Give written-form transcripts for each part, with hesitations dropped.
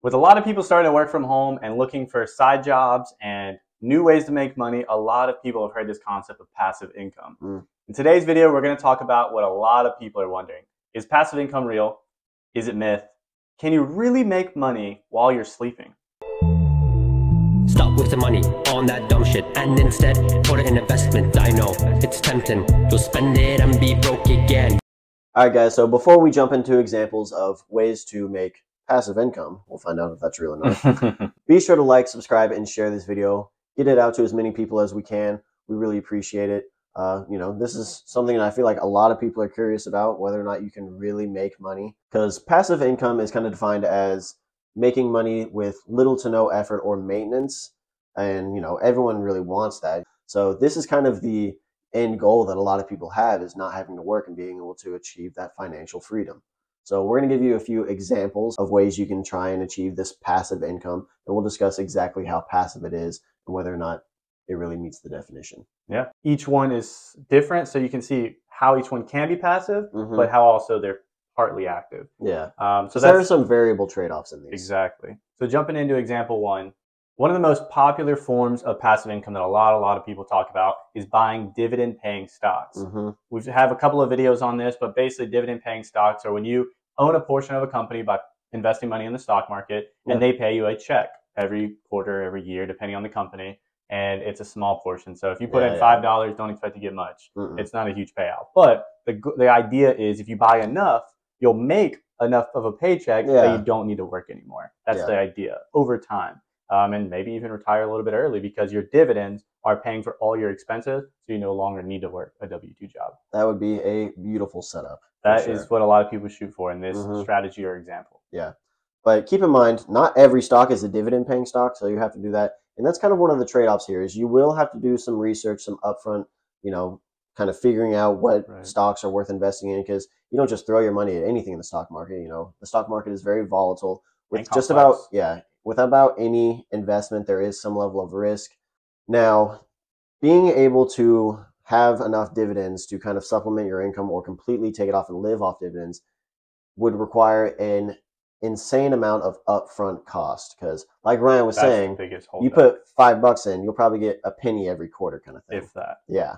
With a lot of people starting to work from home and looking for side jobs and new ways to make money, a lot of people have heard this concept of passive income. In today's video, we're going to talk about what a lot of people are wondering. Is passive income real? Is it myth? Can you really make money while you're sleeping? Stop wasting money on that dumb shit and instead put it in investment. I know it's tempting. You'll spend it and be broke again. Alright guys, so before we jump into examples of ways to make passive income, we'll find out if that's real or not. Be sure to like, subscribe, and share this video. Get it out to as many people as we can. We really appreciate it. This is something that I feel like a lot of people are curious about, whether or not you can really make money. Because passive income is kind of defined as making money with little to no effort or maintenance. And, everyone really wants that. So this is kind of the end goal that a lot of people have, is not having to work and being able to achieve that financial freedom. So we're going to give you a few examples of ways you can try and achieve this passive income. And we'll discuss exactly how passive it is and whether or not it really meets the definition. Yeah. Each one is different, so you can see how each one can be passive, but how also they're partly active. Yeah. So there are some variable trade-offs in these. Exactly. So jumping into example one of the most popular forms of passive income that a lot of people talk about is buying dividend-paying stocks. We have a couple of videos on this, but basically dividend-paying stocks are when you own a portion of a company by investing money in the stock market, and they pay you a check every quarter, every year, depending on the company, and it's a small portion. So if you put in $5, don't expect to get much. It's not a huge payout. But the idea is if you buy enough, you'll make enough of a paycheck that you don't need to work anymore. That's the idea over time. And maybe even retire a little bit early because your dividends are paying for all your expenses, so you no longer need to work a W-2 job. That would be a beautiful setup. That is what a lot of people shoot for in this strategy or example. Yeah. But keep in mind, not every stock is a dividend-paying stock, so you have to do that. And that's kind of one of the trade-offs here, is you will have to do some research, some upfront, kind of figuring out what stocks are worth investing in, because you don't just throw your money at anything in the stock market. The stock market is very volatile. With just about, with about any investment, there is some level of risk. Now, being able to have enough dividends to kind of supplement your income or completely take it off and live off dividends would require an insane amount of upfront cost. Because like Ryan was saying, you put $5 in, you'll probably get a penny every quarter kind of thing. If that. Yeah.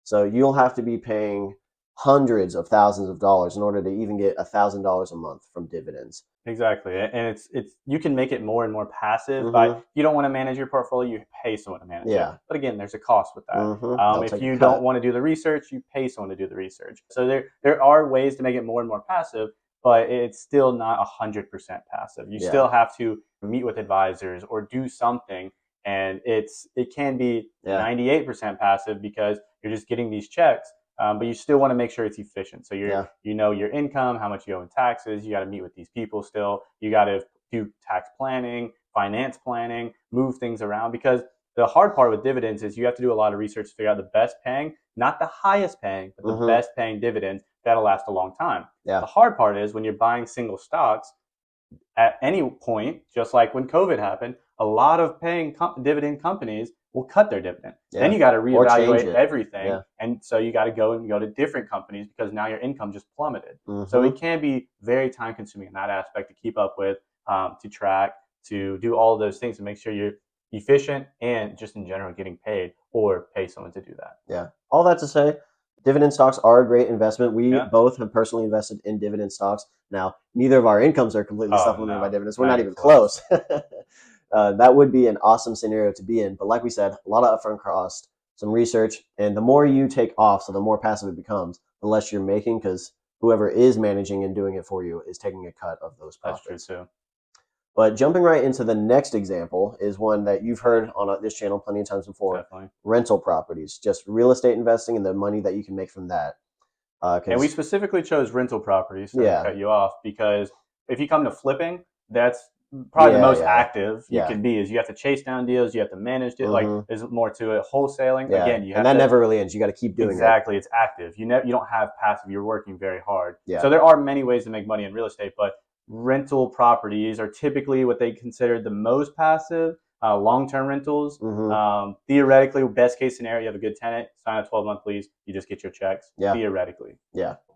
So you'll have to be paying hundreds of thousands of dollars in order to even get $1,000 a month from dividends. Exactly. And it's you can make it more and more passive by, you don't want to manage your portfolio, you pay someone to manage it. But again, there's a cost with that. If you don't want to do the research, you pay someone to do the research. So there are ways to make it more and more passive, but it's still not 100% passive. You still have to meet with advisors or do something, and it can be 98% passive because you're just getting these checks. But you still want to make sure it's efficient. So you know your income, how much you owe in taxes. You got to meet with these people still. You got to do tax planning, finance planning, move things around. Because the hard part with dividends is you have to do a lot of research to figure out the best paying, not the highest paying, but the best paying dividends that'll last a long time. The hard part is when you're buying single stocks, at any point, just like when COVID happened, a lot of paying dividend companies will cut their dividend. Then you got to reevaluate everything. And so you got to go to different companies because now your income just plummeted. So it can be very time consuming in that aspect to keep up with, to track, to do all of those things to make sure you're efficient and just in general getting paid or pay someone to do that. Yeah. All that to say, dividend stocks are a great investment. We both have personally invested in dividend stocks. Now, neither of our incomes are completely supplemented by dividends. We're not even close. That would be an awesome scenario to be in. But like we said, a lot of upfront cost, some research, and the more you take off, so the more passive it becomes, the less you're making, because whoever is managing and doing it for you is taking a cut of those profits. That's true too. But jumping right into the next example is one that you've heard on this channel plenty of times before. Definitely. Rental properties, just real estate investing and the money that you can make from that. And we specifically chose rental properties to cut you off because if you come to flipping, that's probably the most active you can be. Is you have to chase down deals, you have to manage it. Like there's more to it. Wholesaling, again, you have and that never really ends. You got to keep doing it. It's active. You don't have passive. You're working very hard. So there are many ways to make money in real estate, but rental properties are typically what they consider the most passive. Long-term rentals. Theoretically, best case scenario, you have a good tenant, sign a 12-month lease, you just get your checks. Theoretically.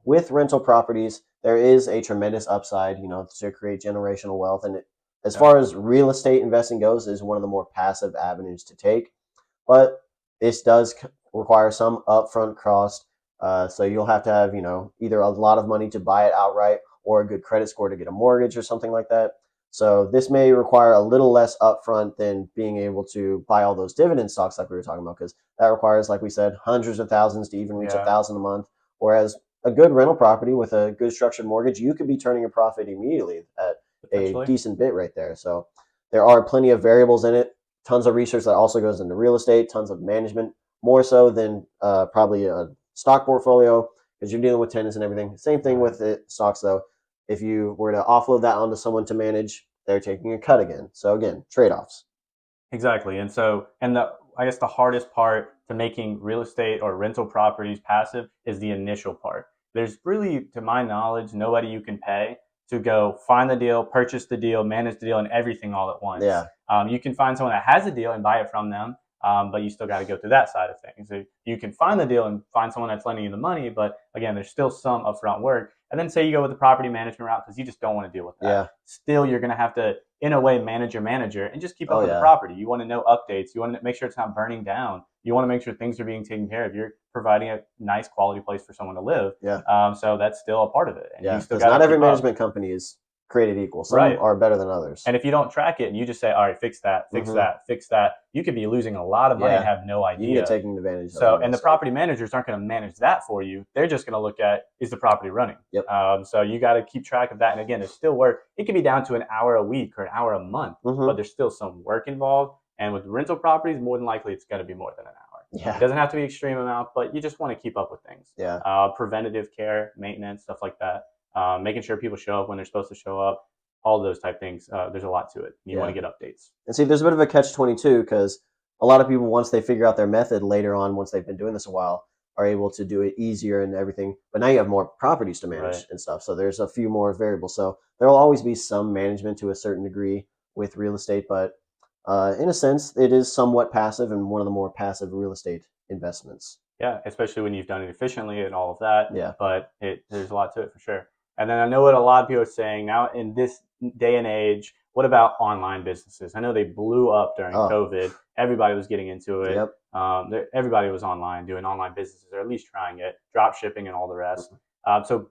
With rental properties, there is a tremendous upside, to create generational wealth. And As far as real estate investing goes, it is one of the more passive avenues to take, but this does require some upfront cost. So you'll have to have, either a lot of money to buy it outright or a good credit score to get a mortgage or something like that. So this may require a little less upfront than being able to buy all those dividend stocks like we were talking about, because that requires, like we said, hundreds of thousands to even reach $1,000 a month. Whereas a good rental property with a good structured mortgage, you could be turning a profit immediately at a decent bit right there. So there are plenty of variables in it. Tons of research that also goes into real estate, tons of management, more so than probably a stock portfolio, because you're dealing with tenants and everything. Same thing with stocks, though. If you were to offload that onto someone to manage, they're taking a cut again. So again, trade-offs. Exactly. And so, I guess the hardest part to making real estate or rental properties passive is the initial part. There's really, to my knowledge, nobody you can pay to go find the deal, purchase the deal, manage the deal, and everything all at once. Yeah. You can find someone that has a deal and buy it from them, but you still got to go through that side of things. So you can find the deal and find someone that's lending you the money, but again, there's still some upfront work. And then say you go with the property management route because you just don't want to deal with that. Yeah. Still, you're going to have to, in a way, manage your manager and just keep up with the property. You want to know updates. You want to make sure it's not burning down. You want to make sure things are being taken care of. You're providing a nice quality place for someone to live. Yeah. So that's still a part of it. And yeah, because not every management company is created equal. Some are better than others. And if you don't track it and you just say, all right, fix that, fix that, fix that, you could be losing a lot of money and have no idea. You get taken advantage of. So, and the property managers aren't going to manage that for you. They're just going to look at, is the property running? Yep. So you got to keep track of that. And again, there's still work. It can be down to an hour a week or an hour a month, but there's still some work involved. And with rental properties, more than likely, it's going to be more than an hour. Yeah. It doesn't have to be extreme amount, but you just want to keep up with things. Yeah. Preventative care, maintenance, stuff like that. Making sure people show up when they're supposed to show up. All those type things. There's a lot to it. You want to get updates. And see, there's a bit of a catch-22 because a lot of people, once they figure out their method later on, once they've been doing this a while, are able to do it easier and everything. But now you have more properties to manage and stuff. So there's a few more variables. So there will always be some management to a certain degree with real estate. But in a sense, it is somewhat passive and one of the more passive real estate investments. Yeah, especially when you've done it efficiently and all of that. Yeah. But there's a lot to it for sure. And then I know what a lot of people are saying now in this day and age, what about online businesses? I know they blew up during COVID. Everybody was getting into it. Yep. Everybody was online doing online businesses, or at least trying it, drop shipping and all the rest. So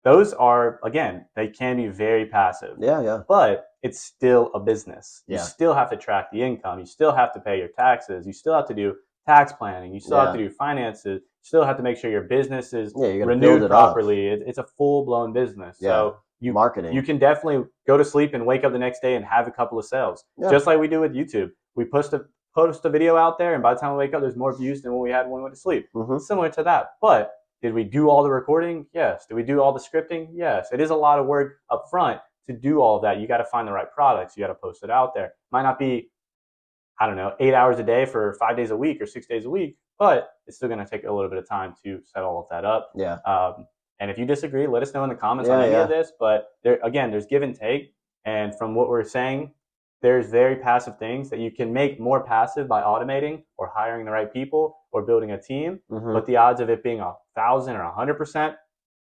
those are, again, they can be very passive. Yeah. But it's still a business. You Yeah. still have to track the income. You still have to pay your taxes. You still have to do tax planning. You still have to do finances. You still have to make sure your business is renewed properly. It's a full-blown business. So marketing. You can definitely go to sleep and wake up the next day and have a couple of sales. Just like we do with YouTube. We post a video out there, and by the time we wake up, there's more views than when we had when we went to sleep. Similar to that. But did we do all the recording? Yes. Did we do all the scripting? Yes. It is a lot of work up front to do all of that. You got to find the right products. You got to post it out there. Might not be, 8 hours a day for 5 days a week or 6 days a week, but it's still going to take a little bit of time to set all of that up. Yeah. And if you disagree, let us know in the comments on any of this. But there's give and take. And from what we're saying, there's very passive things that you can make more passive by automating or hiring the right people or building a team. But the odds of it being 1,000 or 100%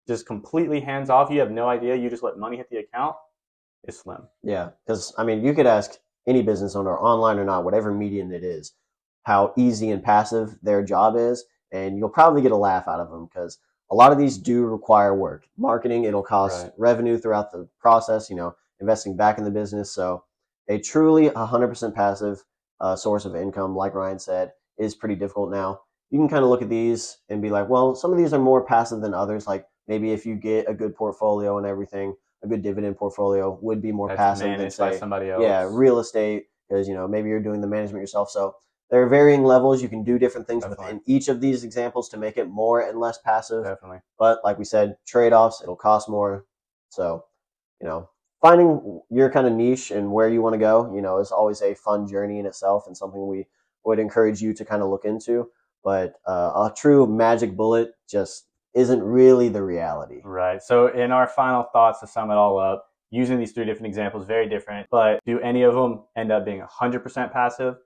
just completely hands off, you have no idea, you just let money hit the account, is slim. Yeah, because you could ask any business owner, online or not, whatever medium it is, how easy and passive their job is, and you'll probably get a laugh out of them because a lot of these do require work. Marketing, it'll cost revenue throughout the process, investing back in the business. So a truly 100% passive source of income, like Ryan said, is pretty difficult now. You can kind of look at these and be like, well, some of these are more passive than others. Like maybe if you get a good portfolio and everything, a good dividend portfolio would be more passive than, say, somebody else. Yeah, real estate, because maybe you're doing the management yourself. So there are varying levels. You can do different things within each of these examples to make it more and less passive. Definitely. But like we said, trade-offs, it'll cost more. So, finding your kind of niche and where you want to go, is always a fun journey in itself and something we would encourage you to kind of look into. But a true magic bullet just isn't really the reality. Right. So in our final thoughts to sum it all up, using these 3 different examples, very different, but do any of them end up being 100% passive?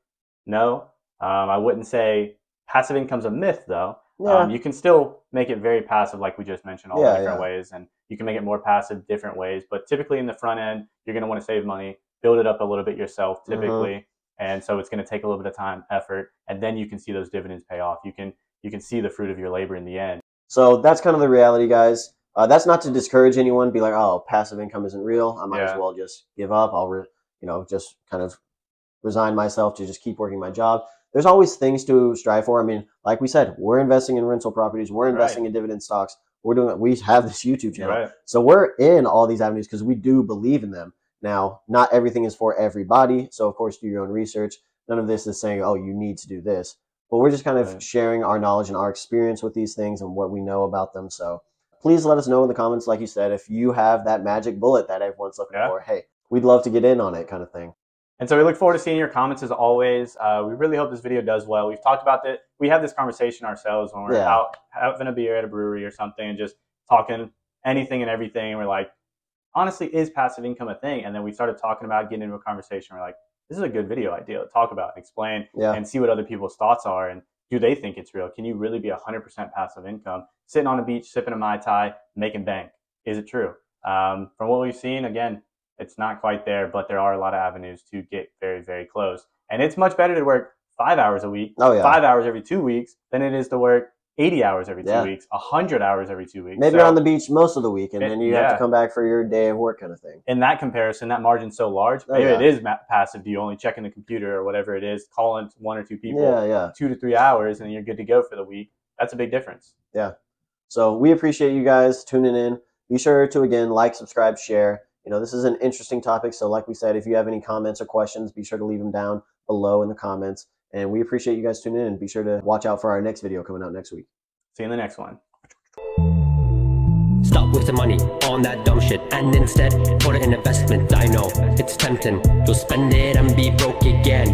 No. I wouldn't say passive income's a myth, though. Yeah. You can still make it very passive, like we just mentioned, all the different ways, and you can make it more passive different ways. But typically in the front end, you're going to want to save money. build it up a little bit yourself typically. And so it's going to take a little bit of time, effort, and then you can see those dividends pay off. You can see the fruit of your labor in the end. So that's kind of the reality, guys. That's not to discourage anyone. Be like, oh, passive income isn't real. I might as well just give up. I'll, just kind of resign myself to just keep working my job. There's always things to strive for. I mean, like we said, we're investing in rental properties. We're investing in dividend stocks. We have this YouTube channel. So we're in all these avenues because we do believe in them. Now, not everything is for everybody. So of course, do your own research. None of this is saying, oh, you need to do this. But we're just kind of sharing our knowledge and our experience with these things and what we know about them. So please let us know in the comments, like you said, if you have that magic bullet that everyone's looking for. Hey, we'd love to get in on it, kind of thing. And so we look forward to seeing your comments as always. We really hope this video does well. We've talked about it. We have this conversation ourselves when we're out having a beer at a brewery or something and just talking anything and everything. We're like, honestly, is passive income a thing? And then we started talking about getting into a conversation. We're like, this is a good video idea to talk about and explain and see what other people's thoughts are. And do they think it's real? Can you really be 100% passive income, sitting on a beach, sipping a Mai Tai, making bank? Is it true? From what we've seen, again, it's not quite there, but there are a lot of avenues to get very, very close. And it's much better to work 5 hours a week, 5 hours every 2 weeks, than it is to work 80 hours every 2 weeks, 100 hours every 2 weeks. Maybe you're on the beach most of the week, and then you have to come back for your day of work kind of thing. In that comparison, that margin's so large. Maybe it is passive. Do you only check in the computer or whatever it is, calling 1 or 2 people 2 to 3 hours, and you're good to go for the week? That's a big difference. Yeah. So we appreciate you guys tuning in. Be sure to, again, like, subscribe, share. This is an interesting topic. So like we said, if you have any comments or questions, be sure to leave them down below in the comments. And we appreciate you guys tuning in. And be sure to watch out for our next video coming out next week. See you in the next one. Stop wasting money on that dumb shit and instead put it in investment. I know it's tempting. You'll spend it and be broke again.